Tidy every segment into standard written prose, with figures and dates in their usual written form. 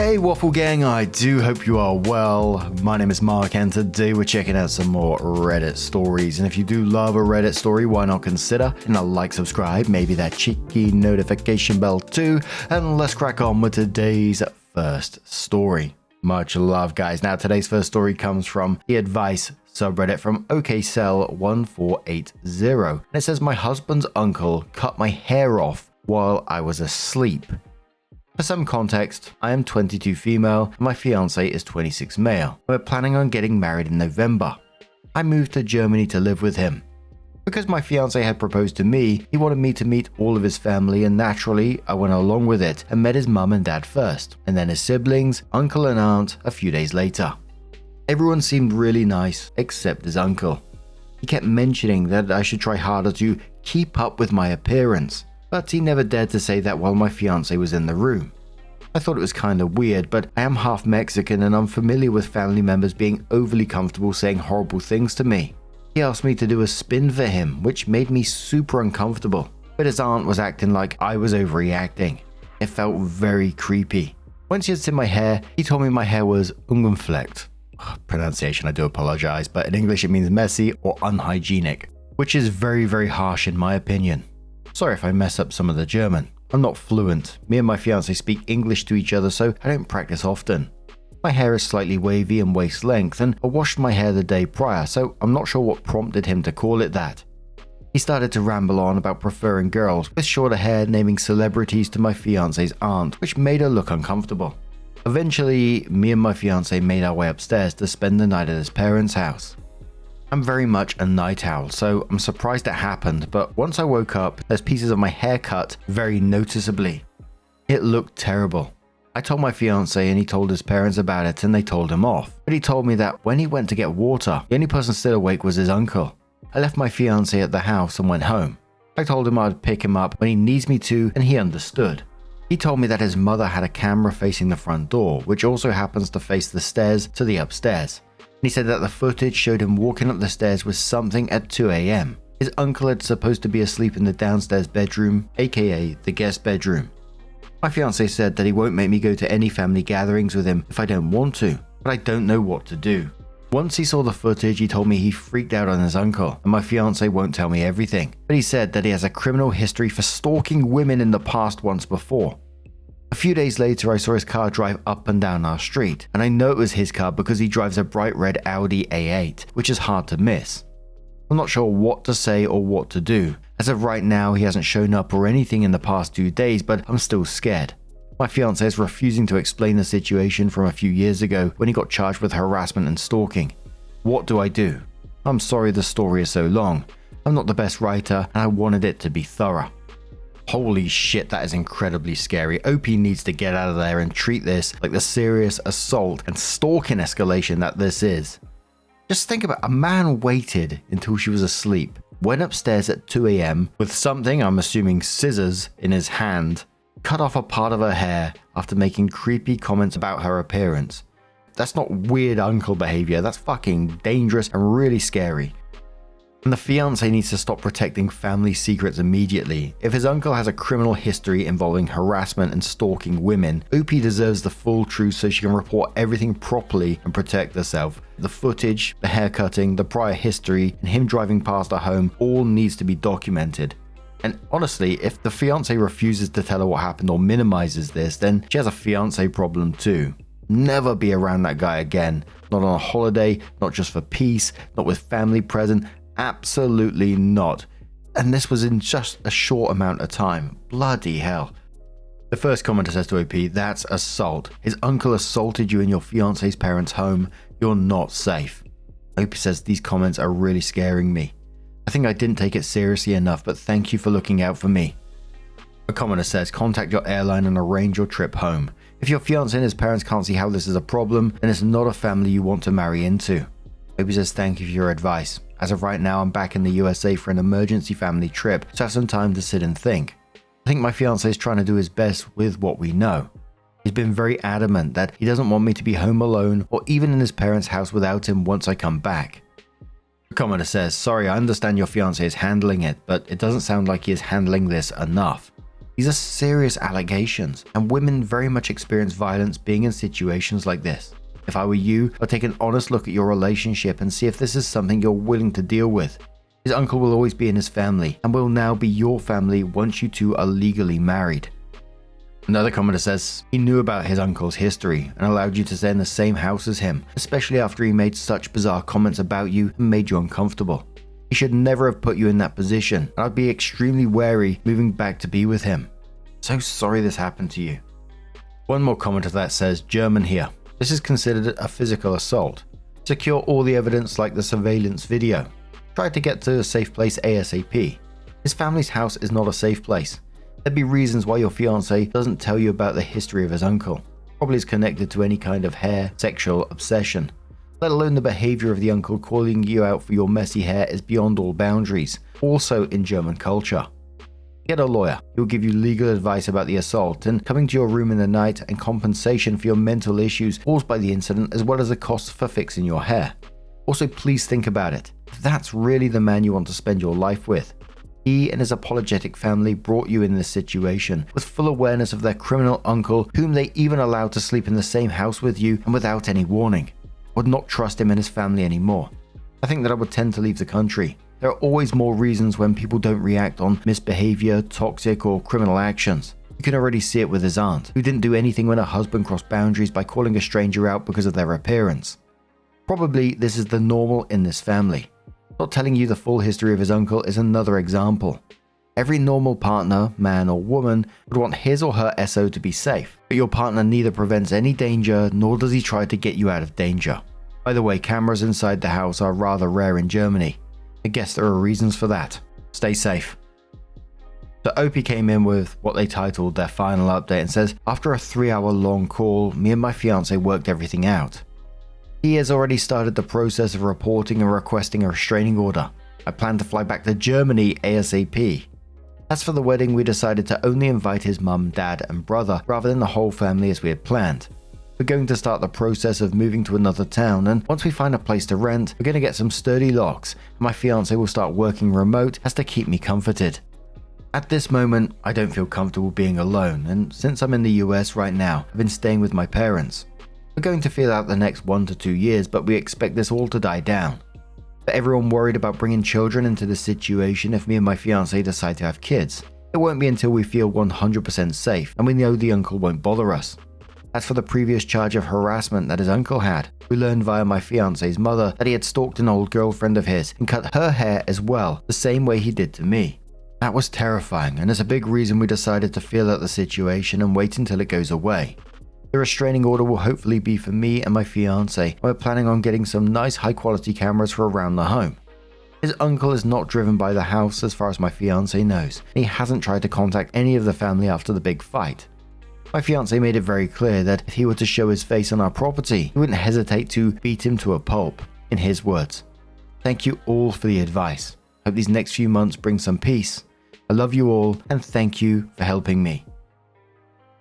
Hey Waffle Gang, I do hope you are well. My name is Mark and today we're checking out some more Reddit stories. And if you do love a Reddit story, why not consider hitting a like, subscribe, maybe that cheeky notification bell too. And let's crack on with today's first story. Much love, guys. Now today's first story comes from the advice subreddit from OKCell1480. And it says, my husband's uncle cut my hair off while I was asleep. For some context, I am 22 female and my fiance is 26 male. We're planning on getting married in November. I moved to Germany to live with him. Because my fiance had proposed to me, he wanted me to meet all of his family, and naturally, I went along with it and met his mum and dad first, and then his siblings, uncle and aunt a few days later. Everyone seemed really nice except his uncle. He kept mentioning that I should try harder to keep up with my appearance, but he never dared to say that while my fiance was in the room. I thought it was kind of weird, but I am half Mexican and I'm familiar with family members being overly comfortable saying horrible things to me. He asked me to do a spin for him, which made me super uncomfortable, but his aunt was acting like I was overreacting. It felt very creepy. Once he had seen my hair, he told me my hair was ungefleckt. Pronunciation, I do apologize, but in English it means messy or unhygienic, which is very, very harsh in my opinion. Sorry if I mess up some of the German. I'm not fluent. Me and my fiance speak English to each other, so I don't practice often. My hair is slightly wavy and waist length, and I washed my hair the day prior, so I'm not sure what prompted him to call it that. He started to ramble on about preferring girls with shorter hair, naming celebrities to my fiance's aunt, which made her look uncomfortable. Eventually, me and my fiance made our way upstairs to spend the night at his parents' house. I'm very much a night owl, so I'm surprised it happened, but once I woke up, there's pieces of my hair cut very noticeably. It looked terrible. I told my fiance and he told his parents about it and they told him off, but he told me that when he went to get water, the only person still awake was his uncle. I left my fiance at the house and went home. I told him I'd pick him up when he needs me to and he understood. He told me that his mother had a camera facing the front door, which also happens to face the stairs to the upstairs. He said that the footage showed him walking up the stairs with something at 2 a.m. His uncle had supposed to be asleep in the downstairs bedroom, aka the guest bedroom. My fiance said that he won't make me go to any family gatherings with him if I don't want to, but I don't know what to do. Once he saw the footage, he told me he freaked out on his uncle, and my fiance won't tell me everything, but he said that he has a criminal history for stalking women in the past once before. A few days later, I saw his car drive up and down our street, and I know it was his car because he drives a bright red Audi A8, which is hard to miss. I'm not sure what to say or what to do. As of right now, he hasn't shown up or anything in the past 2 days, but I'm still scared. My fiance is refusing to explain the situation from a few years ago when he got charged with harassment and stalking. What do I do? I'm sorry the story is so long. I'm not the best writer, and I wanted it to be thorough. Holy shit, that is incredibly scary. OP needs to get out of there and treat this like the serious assault and stalking escalation that this is. Just think about a man waited until she was asleep, went upstairs at 2 a.m. with something, I'm assuming scissors, in his hand, cut off a part of her hair after making creepy comments about her appearance. That's not weird uncle behavior, that's fucking dangerous and really scary. And the fiance needs to stop protecting family secrets immediately. If his uncle has a criminal history involving harassment and stalking women, OP deserves the full truth so she can report everything properly and protect herself. The footage, the haircutting, the prior history, and him driving past her home all needs to be documented. And honestly, if the fiance refuses to tell her what happened or minimizes this, then she has a fiance problem too. Never be around that guy again. Not on a holiday, not just for peace, not with family present. Absolutely not. And this was in just a short amount of time. Bloody hell. The first commenter says to OP, that's assault. His uncle assaulted you in your fiance's parents' home. You're not safe. OP says these comments are really scaring me. I think I didn't take it seriously enough, but thank you for looking out for me. A commenter says, contact your airline and arrange your trip home. If your fiance and his parents can't see how this is a problem, then it's not a family you want to marry into. OP says, thank you for your advice. As of right now, I'm back in the USA for an emergency family trip, so I have some time to sit and think. I think my fiance is trying to do his best with what we know. He's been very adamant that he doesn't want me to be home alone or even in his parents' house without him once I come back. The commenter says, sorry, I understand your fiance is handling it, but it doesn't sound like he is handling this enough. These are serious allegations, and women very much experience violence being in situations like this. If I were you, I'd take an honest look at your relationship and see if this is something you're willing to deal with. His uncle will always be in his family, and will now be your family once you two are legally married. Another commenter says he knew about his uncle's history and allowed you to stay in the same house as him, especially after he made such bizarre comments about you and made you uncomfortable. He should never have put you in that position, and I'd be extremely wary moving back to be with him. So sorry this happened to you. One more commenter that says, German here. This is considered a physical assault. Secure all the evidence like the surveillance video. Try to get to a safe place ASAP. His family's house is not a safe place. There'd be reasons why your fiancé doesn't tell you about the history of his uncle. Probably is connected to any kind of hair sexual obsession. Let alone the behavior of the uncle calling you out for your messy hair is beyond all boundaries, also in German culture. Get a lawyer. He will give you legal advice about the assault and coming to your room in the night and compensation for your mental issues caused by the incident as well as the costs for fixing your hair. Also, please think about it. If that's really the man you want to spend your life with, he and his apologetic family brought you in this situation with full awareness of their criminal uncle, whom they even allowed to sleep in the same house with you and without any warning. I would not trust him and his family anymore. I think that I would tend to leave the country. There are always more reasons when people don't react on misbehavior, toxic or criminal actions. You can already see it with his aunt, who didn't do anything when her husband crossed boundaries by calling a stranger out because of their appearance. Probably this is the normal in this family. Not telling you the full history of his uncle is another example. Every normal partner, man or woman, would want his or her SO to be safe, but your partner neither prevents any danger nor does he try to get you out of danger. By the way, cameras inside the house are rather rare in Germany. I guess there are reasons for that. Stay safe. So OP came in with what they titled their final update and says, after a 3-hour long call, me and my fiancé worked everything out. He has already started the process of reporting and requesting a restraining order. I plan to fly back to Germany ASAP. As for the wedding, we decided to only invite his mum, dad and brother rather than the whole family as we had planned. We're going to start the process of moving to another town, and once we find a place to rent, we're going to get some sturdy locks, and my fiancé will start working remote as to keep me comforted. At this moment, I don't feel comfortable being alone, and since I'm in the US right now, I've been staying with my parents. We're going to feel out the next 1 to 2 years, but we expect this all to die down. For everyone worried about bringing children into this situation if me and my fiancé decide to have kids, it won't be until we feel 100% safe and we know the uncle won't bother us. As for the previous charge of harassment that his uncle had, we learned via my fiancé's mother that he had stalked an old girlfriend of his and cut her hair as well, the same way he did to me. That was terrifying, and is a big reason we decided to feel out the situation and wait until it goes away. The restraining order will hopefully be for me and my fiancé. We're planning on getting some nice high quality cameras for around the home. His uncle is not driven by the house as far as my fiancé knows, and he hasn't tried to contact any of the family after the big fight. My fiancé made it very clear that if he were to show his face on our property, he wouldn't hesitate to beat him to a pulp, in his words. Thank you all for the advice. Hope these next few months bring some peace. I love you all and thank you for helping me.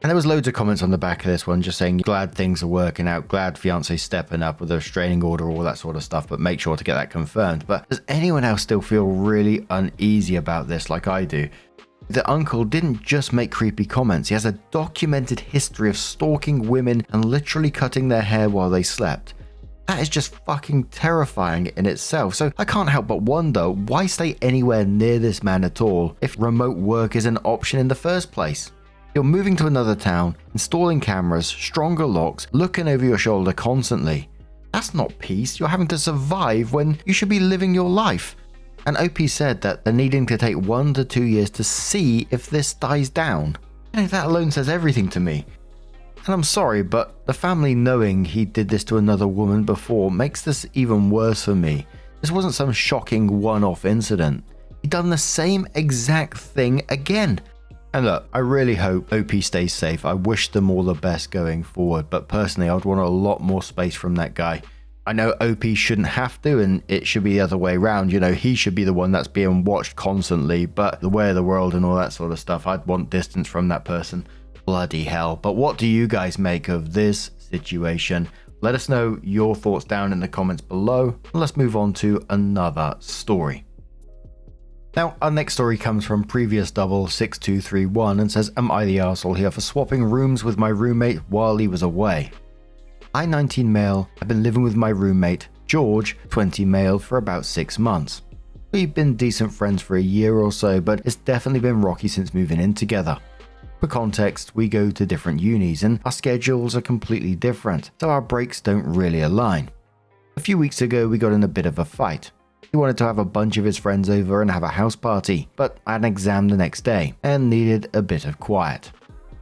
And there was loads of comments on the back of this one just saying glad things are working out, glad fiancé's stepping up with a restraining order, all that sort of stuff, but make sure to get that confirmed. But does anyone else still feel really uneasy about this like I do? The uncle didn't just make creepy comments, he has a documented history of stalking women and literally cutting their hair while they slept. That is just fucking terrifying in itself, so I can't help but wonder why stay anywhere near this man at all if remote work is an option in the first place. You're moving to another town, installing cameras, stronger locks, looking over your shoulder constantly. That's not peace, you're having to survive when you should be living your life. And OP said that they're needing to take 1 to 2 years to see if this dies down. And that alone says everything to me. And I'm sorry, but the family knowing he did this to another woman before makes this even worse for me. This wasn't some shocking one-off incident. He'd done the same exact thing again. And look, I really hope OP stays safe. I wish them all the best going forward, but personally I would want a lot more space from that guy. I know OP shouldn't have to, and it should be the other way around. You know, he should be the one that's being watched constantly, but the way of the world and all that sort of stuff, I'd want distance from that person. Bloody hell. But what do you guys make of this situation? Let us know your thoughts down in the comments below, and let's move on to another story. Now, our next story comes from previous double 6231 and says, am I the arsehole here for swapping rooms with my roommate while he was away? I, 19 male, have been living with my roommate, George, 20 male, for about 6 months. We've been decent friends for a year or so, but it's definitely been rocky since moving in together. For context, we go to different unis and our schedules are completely different, so our breaks don't really align. A few weeks ago, we got in a bit of a fight. He wanted to have a bunch of his friends over and have a house party, but I had an exam the next day and needed a bit of quiet.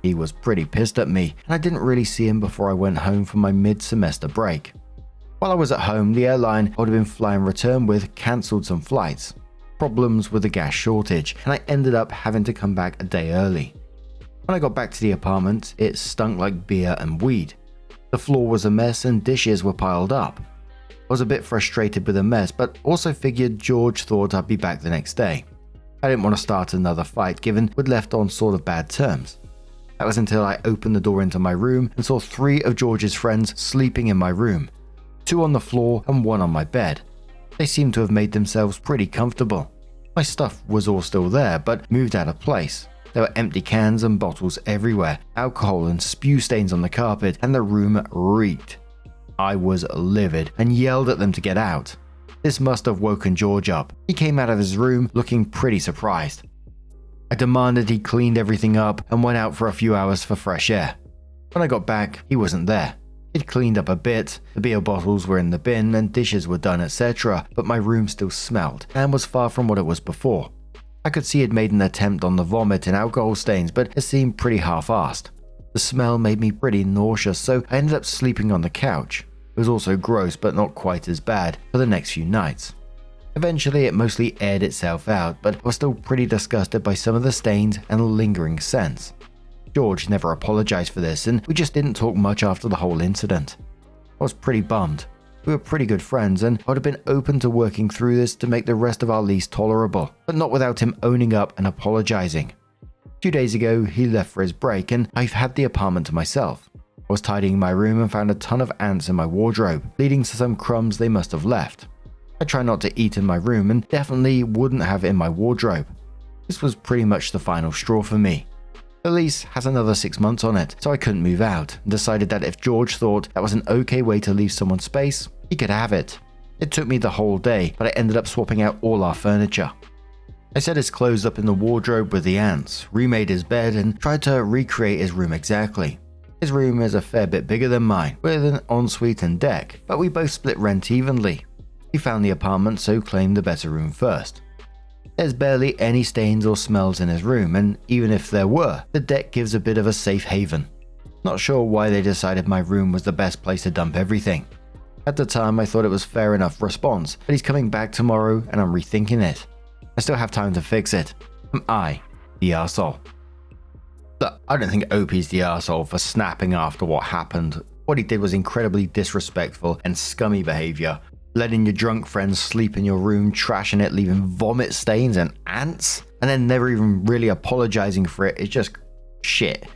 He was pretty pissed at me, and I didn't really see him before I went home for my mid-semester break. While I was at home, the airline I would have been flying return with cancelled some flights. Problems with the gas shortage, and I ended up having to come back a day early. When I got back to the apartment, it stunk like beer and weed. The floor was a mess and dishes were piled up. I was a bit frustrated with the mess, but also figured George thought I'd be back the next day. I didn't want to start another fight given we'd left on sort of bad terms. That was until I opened the door into my room and saw 3 of George's friends sleeping in my room, 2 on the floor and 1 on my bed. They seemed to have made themselves pretty comfortable. My stuff was all still there, but moved out of place. There were empty cans and bottles everywhere, alcohol and spew stains on the carpet, and the room reeked. I was livid and yelled at them to get out. This must have woken George up. He came out of his room looking pretty surprised. I demanded he cleaned everything up and went out for a few hours for fresh air. When I got back, he wasn't there. He'd cleaned up a bit, the beer bottles were in the bin and dishes were done, etc., but my room still smelled and was far from what it was before. I could see he'd made an attempt on the vomit and alcohol stains, but it seemed pretty half-assed. The smell made me pretty nauseous, so I ended up sleeping on the couch. It was also gross, but not quite as bad, for the next few nights. Eventually, it mostly aired itself out, but I was still pretty disgusted by some of the stains and lingering scents. George never apologized for this, and we just didn't talk much after the whole incident. I was pretty bummed. We were pretty good friends, and I would have been open to working through this to make the rest of our lease tolerable, but not without him owning up and apologizing. A few days ago, he left for his break, and I've had the apartment to myself. I was tidying my room and found a ton of ants in my wardrobe, leading to some crumbs they must have left. I try not to eat in my room and definitely wouldn't have in my wardrobe. This was pretty much the final straw for me. The lease has another 6 months on it, so I couldn't move out, and decided that if George thought that was an okay way to leave someone's space, he could have it. It took me the whole day, but I ended up swapping out all our furniture. I set his clothes up in the wardrobe with the ants, remade his bed, and tried to recreate his room exactly. His room is a fair bit bigger than mine, with an ensuite and deck, but we both split rent evenly. He found the apartment, so claimed the better room first. There's barely any stains or smells in his room, and even if there were, the deck gives a bit of a safe haven. Not sure why they decided my room was the best place to dump everything. At the time, I thought it was fair enough response, but he's coming back tomorrow and I'm rethinking it. I still have time to fix it. Am I the arsehole? Look, I don't think Opie's the arsehole for snapping after what happened. What he did was incredibly disrespectful and scummy behavior. Letting your drunk friends sleep in your room, trashing it, leaving vomit stains and ants, and then never even really apologizing for it is just shit.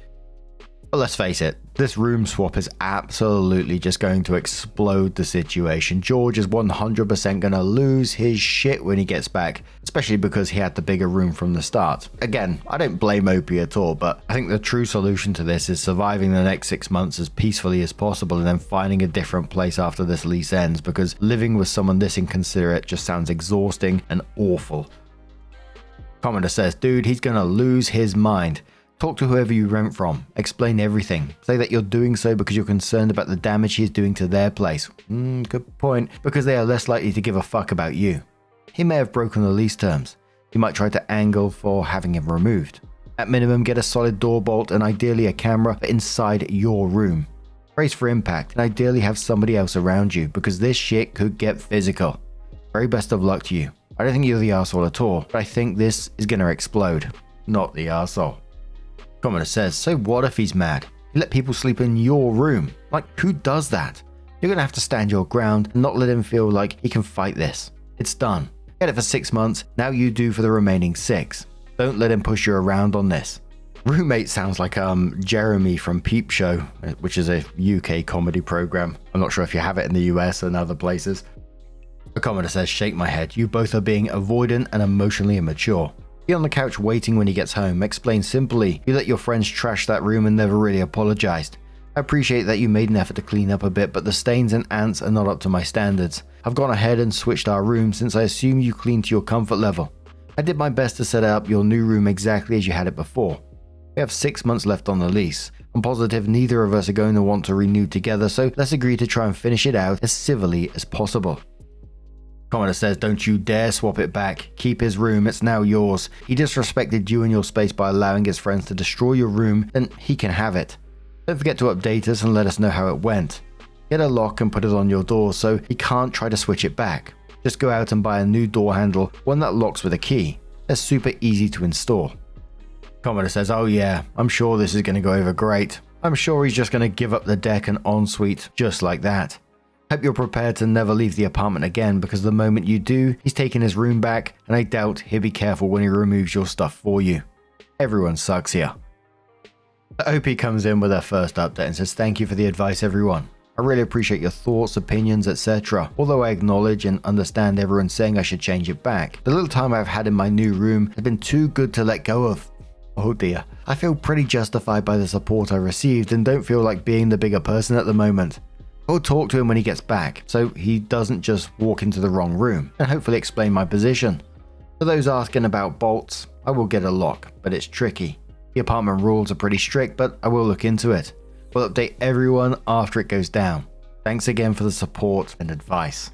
But let's face it, this room swap is absolutely just going to explode the situation. George is 100% going to lose his shit when he gets back, especially because he had the bigger room from the start. Again, I don't blame Opie at all, but I think the true solution to this is surviving the next 6 months as peacefully as possible and then finding a different place after this lease ends, because living with someone this inconsiderate just sounds exhausting and awful. Commenter says, dude, he's going to lose his mind. Talk to whoever you rent from. Explain everything. Say that you're doing so because you're concerned about the damage he's doing to their place. Good point. Because they are less likely to give a fuck about you. He may have broken the lease terms. You might try to angle for having him removed. At minimum, get a solid door bolt and ideally a camera inside your room. Brace for impact and ideally have somebody else around you because this shit could get physical. Very best of luck to you. I don't think you're the arsehole at all, but I think this is gonna explode. Not the arsehole. Commenter says, so what if he's mad? You let people sleep in your room. Like, who does that? You're gonna have to stand your ground and not let him feel like he can fight this. It's done. Get it for 6 months, now you do for the remaining 6. Don't let him push you around on this. Roommate sounds like Jeremy from Peep Show, which is a UK comedy program. I'm not sure if you have it in the US and other places. A commenter says, shake my head, you both are being avoidant and emotionally immature. Be on the couch waiting when he gets home. Explain simply, you let your friends trash that room and never really apologized. I appreciate that you made an effort to clean up a bit, but the stains and ants are not up to my standards. I've gone ahead and switched our room since I assume you cleaned to your comfort level. I did my best to set up your new room exactly as you had it before. We have 6 months left on the lease. I'm positive neither of us are going to want to renew together, so let's agree to try and finish it out as civilly as possible. Commenter says, don't you dare swap it back. Keep his room, it's now yours. He disrespected you and your space by allowing his friends to destroy your room, then he can have it. Don't forget to update us and let us know how it went. Get a lock and put it on your door so he can't try to switch it back. Just go out and buy a new door handle, one that locks with a key. They're super easy to install. Commenter says, oh yeah, I'm sure this is going to go over great. I'm sure he's just going to give up the deck and ensuite just like that. Hope you're prepared to never leave the apartment again, because the moment you do, he's taking his room back, and I doubt he'll be careful when he removes your stuff for you. Everyone sucks here. The OP comes in with her first update and says, thank you for the advice everyone. I really appreciate your thoughts, opinions, etc. Although I acknowledge and understand everyone saying I should change it back, the little time I've had in my new room has been too good to let go of. Oh dear. I feel pretty justified by the support I received and don't feel like being the bigger person at the moment. I'll talk to him when he gets back, so he doesn't just walk into the wrong room, and hopefully explain my position. For those asking about bolts, I will get a lock, but it's tricky. The apartment rules are pretty strict, but I will look into it. We'll update everyone after it goes down. Thanks again for the support and advice.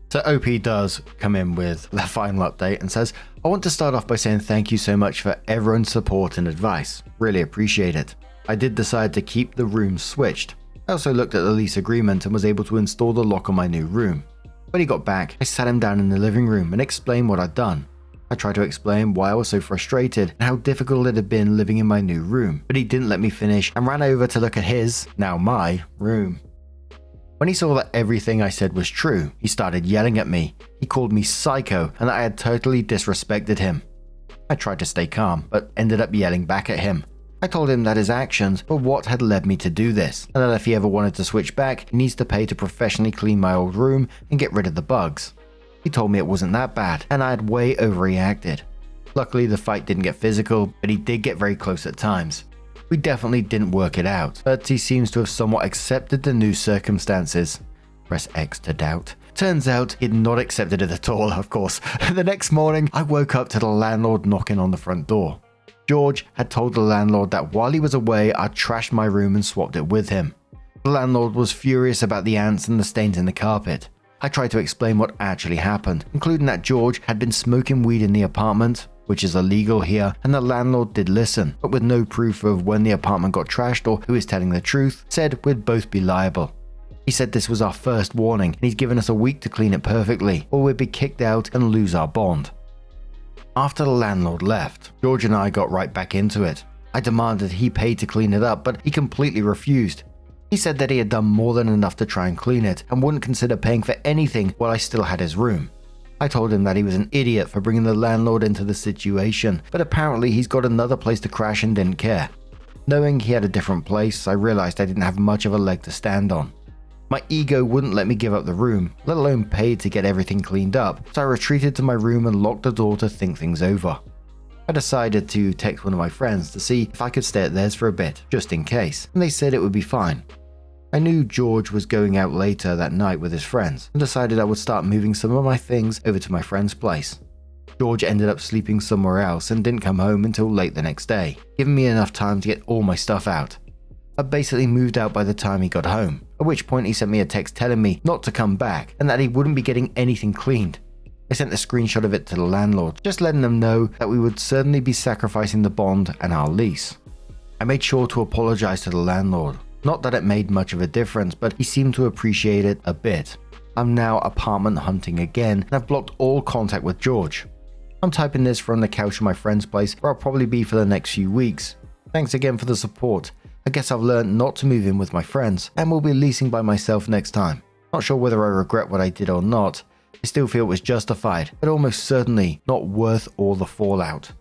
So OP does come in with the final update and says, I want to start off by saying thank you so much for everyone's support and advice. Really appreciate it. I did decide to keep the room switched. I also looked at the lease agreement and was able to install the lock on my new room. When he got back, I sat him down in the living room and explained what I'd done. I tried to explain why I was so frustrated and how difficult it had been living in my new room, but he didn't let me finish and ran over to look at his, now my, room. When he saw that everything I said was true, he started yelling at me. He called me psycho and that I had totally disrespected him. I tried to stay calm, but ended up yelling back at him. I told him that his actions were what had led me to do this, and that if he ever wanted to switch back, he needs to pay to professionally clean my old room and get rid of the bugs. He told me it wasn't that bad, and I had way overreacted. Luckily, the fight didn't get physical, but he did get very close at times. We definitely didn't work it out, but he seems to have somewhat accepted the new circumstances. Press X to doubt. Turns out he'd not accepted it at all, of course. The next morning, I woke up to the landlord knocking on the front door. George had told the landlord that while he was away, I'd trashed my room and swapped it with him. The landlord was furious about the ants and the stains in the carpet. I tried to explain what actually happened, including that George had been smoking weed in the apartment, which is illegal here, and the landlord did listen, but with no proof of when the apartment got trashed or who is telling the truth, said we'd both be liable. He said this was our first warning, and he'd given us a week to clean it perfectly, or we'd be kicked out and lose our bond. After the landlord left, George and I got right back into it. I demanded he pay to clean it up, but he completely refused. He said that he had done more than enough to try and clean it and wouldn't consider paying for anything while I still had his room. I told him that he was an idiot for bringing the landlord into the situation, but apparently he's got another place to crash and didn't care. Knowing he had a different place, I realized I didn't have much of a leg to stand on. My ego wouldn't let me give up the room, let alone pay to get everything cleaned up, so I retreated to my room and locked the door to think things over. I decided to text one of my friends to see if I could stay at theirs for a bit, just in case, and they said it would be fine. I knew George was going out later that night with his friends and decided I would start moving some of my things over to my friend's place. George ended up sleeping somewhere else and didn't come home until late the next day, giving me enough time to get all my stuff out. I basically moved out by the time he got home, at which point he sent me a text telling me not to come back and that he wouldn't be getting anything cleaned. I sent a screenshot of it to the landlord, just letting them know that we would certainly be sacrificing the bond and our lease. I made sure to apologize to the landlord. Not that it made much of a difference, but he seemed to appreciate it a bit. I'm now apartment hunting again, and I've blocked all contact with George. I'm typing this from the couch of my friend's place, where I'll probably be for the next few weeks. Thanks again for the support. I guess I've learned not to move in with my friends, and will be leasing by myself next time. Not sure whether I regret what I did or not. I still feel it was justified, but almost certainly not worth all the fallout.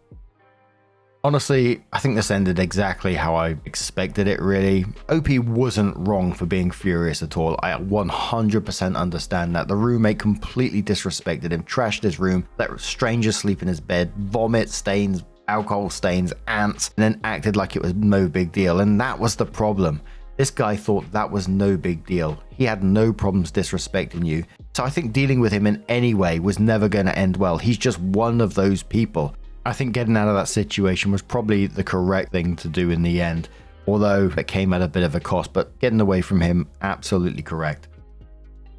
Honestly, I think this ended exactly how I expected it really. OP wasn't wrong for being furious at all. I 100% understand that. The roommate completely disrespected him, trashed his room, let strangers sleep in his bed, vomit stains, alcohol stains, ants, and then acted like it was no big deal. And that was the problem. This guy thought that was no big deal. He had no problems disrespecting you. So I think dealing with him in any way was never going to end well. He's just one of those people. I think getting out of that situation was probably the correct thing to do in the end, although it came at a bit of a cost, but getting away from him, absolutely correct.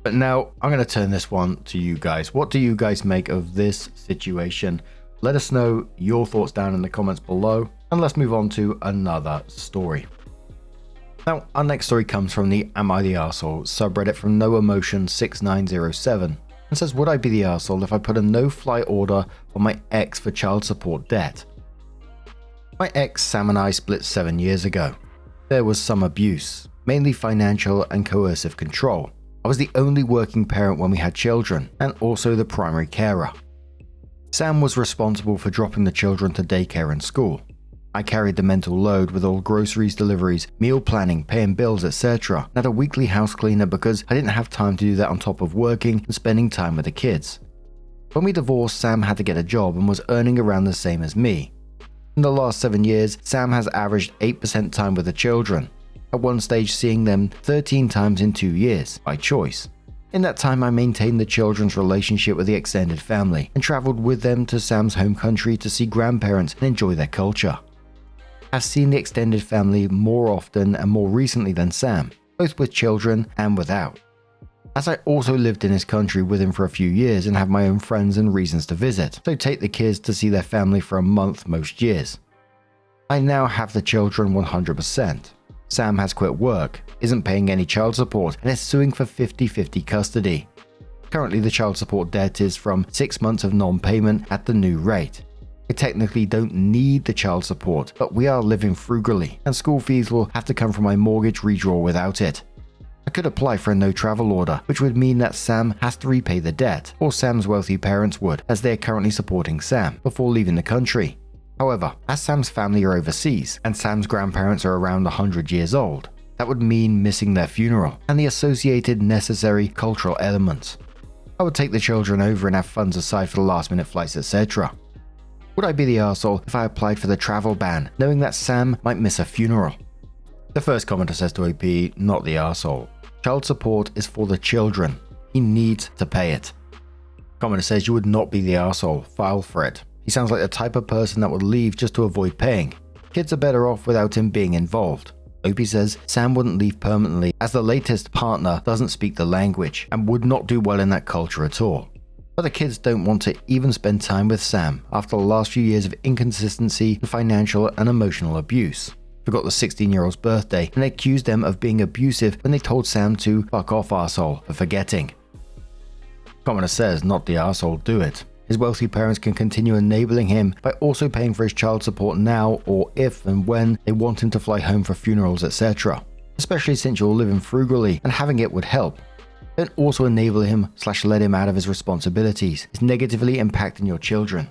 But now I'm going to turn this one to you guys. What do you guys make of this situation? Let us know your thoughts down in the comments below, and let's move on to another story. Now, our next story comes from the Am I the Arsehole subreddit from NoEmotion6907. And says, would I be the arsehole if I put a no-fly order on my ex for child support debt? My ex Sam and I split 7 years ago. There was some abuse, mainly financial and coercive control. I was the only working parent when we had children, and also the primary carer. Sam was responsible for dropping the children to daycare and school. I carried the mental load with all groceries, deliveries, meal planning, paying bills, etc. And had a weekly house cleaner because I didn't have time to do that on top of working and spending time with the kids. When we divorced, Sam had to get a job and was earning around the same as me. In the last 7 years, Sam has averaged 8% time with the children, at one stage seeing them 13 times in 2 years, by choice. In that time, I maintained the children's relationship with the extended family and traveled with them to Sam's home country to see grandparents and enjoy their culture. I've seen the extended family more often and more recently than Sam, both with children and without. As I also lived in his country with him for a few years and have my own friends and reasons to visit, so take the kids to see their family for a month most years. I now have the children 100%. Sam has quit work, isn't paying any child support, and is suing for 50-50 custody. Currently the child support debt is from 6 months of non-payment at the new rate. I technically don't need the child support, but we are living frugally, and school fees will have to come from my mortgage redraw without it. I could apply for a no travel order, which would mean that Sam has to repay the debt, or Sam's wealthy parents would, as they are currently supporting Sam before leaving the country. However, as Sam's family are overseas, and Sam's grandparents are around 100 years old, that would mean missing their funeral, and the associated necessary cultural elements. I would take the children over and have funds aside for the last minute flights, etc. Would I be the arsehole if I applied for the travel ban, knowing that Sam might miss a funeral? The first commenter says to OP, not the arsehole. Child support is for the children. He needs to pay it. Commenter says you would not be the arsehole. File for it. He sounds like the type of person that would leave just to avoid paying. Kids are better off without him being involved. OP says Sam wouldn't leave permanently as the latest partner doesn't speak the language and would not do well in that culture at all. But the kids don't want to even spend time with Sam after the last few years of inconsistency and financial and emotional abuse. Forgot the 16-year-old's birthday and accused them of being abusive when they told Sam to fuck off arsehole for forgetting. Commenter says not the arsehole, do it. His wealthy parents can continue enabling him by also paying for his child support now or if and when they want him to fly home for funerals, etc. Especially since you're living frugally and having it would help. Don't also enable him / let him out of his responsibilities. It's negatively impacting your children.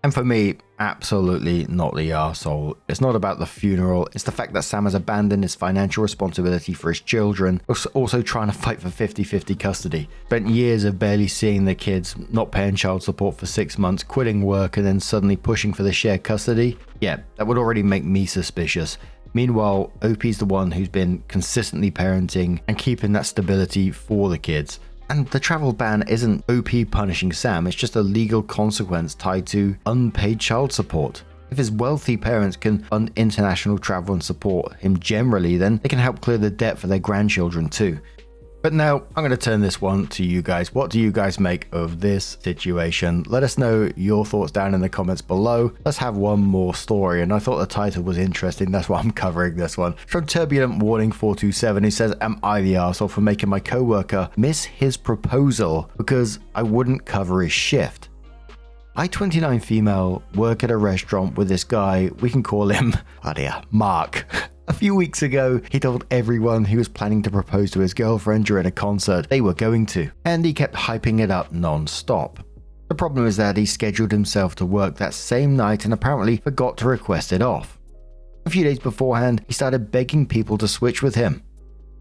And for me, absolutely not the arsehole. It's not about the funeral, it's the fact that Sam has abandoned his financial responsibility for his children, also trying to fight for 50-50 custody. Spent years of barely seeing the kids, not paying child support for 6 months, quitting work and then suddenly pushing for the shared custody. Yeah, that would already make me suspicious. Meanwhile, OP's the one who's been consistently parenting and keeping that stability for the kids. And the travel ban isn't OP punishing Sam, it's just a legal consequence tied to unpaid child support. If his wealthy parents can fund international travel and support him generally, then they can help clear the debt for their grandchildren too. But now, I'm going to turn this one to you guys. What do you guys make of this situation? Let us know your thoughts down in the comments below. Let's have one more story, and I thought the title was interesting, that's why I'm covering this one. From Turbulent Warning 427, who says, am I the arsehole for making my coworker miss his proposal because I wouldn't cover his shift? I, 29 female, work at a restaurant with this guy, we can call him, Mark. A few weeks ago, he told everyone he was planning to propose to his girlfriend during a concert they were going to, and he kept hyping it up non-stop. The problem is that he scheduled himself to work that same night and apparently forgot to request it off. A few days beforehand, he started begging people to switch with him.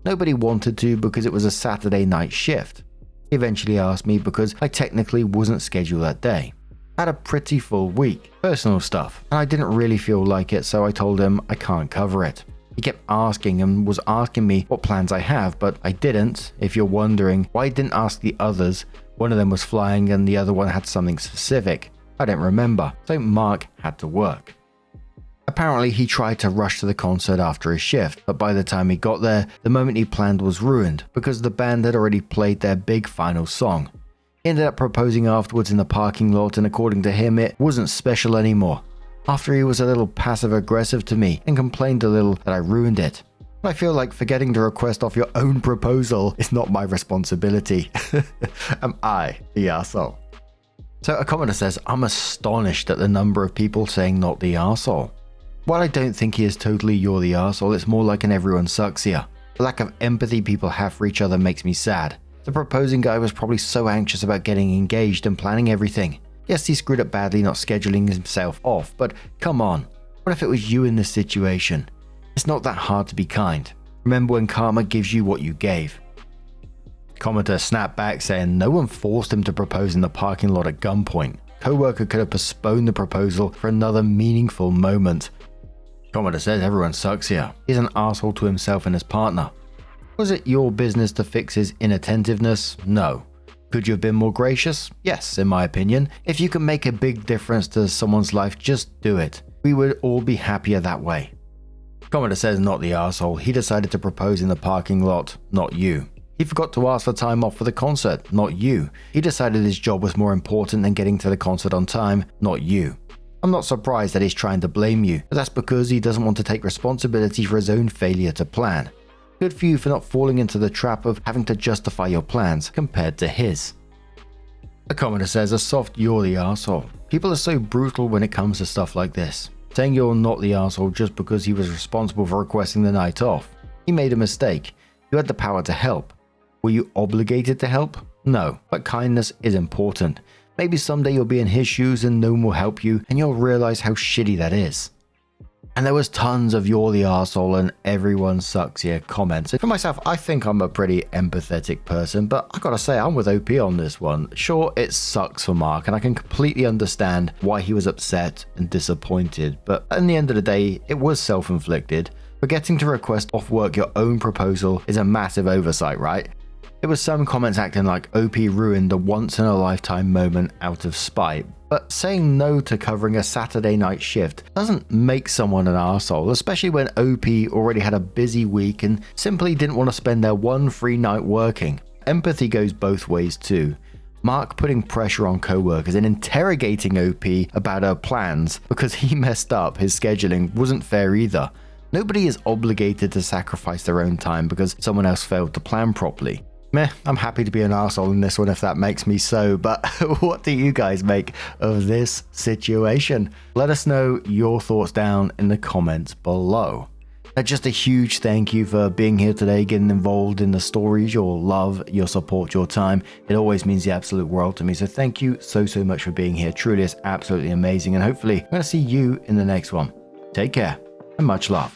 Nobody wanted to because it was a Saturday night shift. He eventually asked me because I technically wasn't scheduled that day. I had a pretty full week, personal stuff, and I didn't really feel like it, so I told him I can't cover it. He kept asking and was asking me what plans I have, but I didn't. If you're wondering why I didn't ask the others, one of them was flying and the other one had something specific. I don't remember, so Mark had to work. Apparently, he tried to rush to the concert after his shift, but by the time he got there, the moment he planned was ruined because the band had already played their big final song. He ended up proposing afterwards in the parking lot, and according to him, it wasn't special anymore. After he was a little passive-aggressive to me and complained a little that I ruined it. I feel like forgetting to request off your own proposal is not my responsibility. Am I the arsehole? So a commenter says, I'm astonished at the number of people saying not the arsehole. While I don't think he is totally you're the arsehole, it's more like an everyone sucks here. The lack of empathy people have for each other makes me sad. The proposing guy was probably so anxious about getting engaged and planning everything. Yes, he screwed up badly not scheduling himself off, but come on, what if it was you in this situation? It's not that hard to be kind. Remember when karma gives you what you gave. Commenter snapped back saying no one forced him to propose in the parking lot at gunpoint. Co-worker could have postponed the proposal for another meaningful moment. Commenter says everyone sucks here. He's an asshole to himself and his partner. Was it your business to fix his inattentiveness? No. Could you have been more gracious? Yes, in my opinion. If you can make a big difference to someone's life, just do it. We would all be happier that way. Commenter says not the arsehole. He decided to propose in the parking lot, not you. He forgot to ask for time off for the concert, not you. He decided his job was more important than getting to the concert on time, not you. I'm not surprised that he's trying to blame you, but that's because he doesn't want to take responsibility for his own failure to plan. Good for you for not falling into the trap of having to justify your plans compared to his. A commenter says a soft you're the arsehole. People are so brutal when it comes to stuff like this. Saying you're not the arsehole just because he was responsible for requesting the night off. He made a mistake. You had the power to help. Were you obligated to help? No, but kindness is important. Maybe someday you'll be in his shoes and no one will help you and you'll realize how shitty that is. And there was tons of you're the arsehole and everyone sucks here comments. For myself, I think I'm a pretty empathetic person, but I gotta say I'm with OP on this one. Sure, it sucks for Mark and I can completely understand why he was upset and disappointed, but at the end of the day, it was self-inflicted. Forgetting to request off work your own proposal is a massive oversight, right? There was some comments acting like OP ruined a once-in-a-lifetime moment out of spite, but saying no to covering a Saturday night shift doesn't make someone an arsehole, especially when OP already had a busy week and simply didn't want to spend their one free night working. Empathy goes both ways too. Mark putting pressure on co-workers and interrogating OP about her plans because he messed up his scheduling wasn't fair either. Nobody is obligated to sacrifice their own time because someone else failed to plan properly. Meh, I'm happy to be an arsehole in this one if that makes me so, but what do you guys make of this situation? Let us know your thoughts down in the comments below. Now, just a huge thank you for being here today, getting involved in the stories, your love, your support, your time. It always means the absolute world to me, so thank you so much for being here. Truly, it's absolutely amazing, and hopefully I'm going to see you in the next one. Take care, and much love.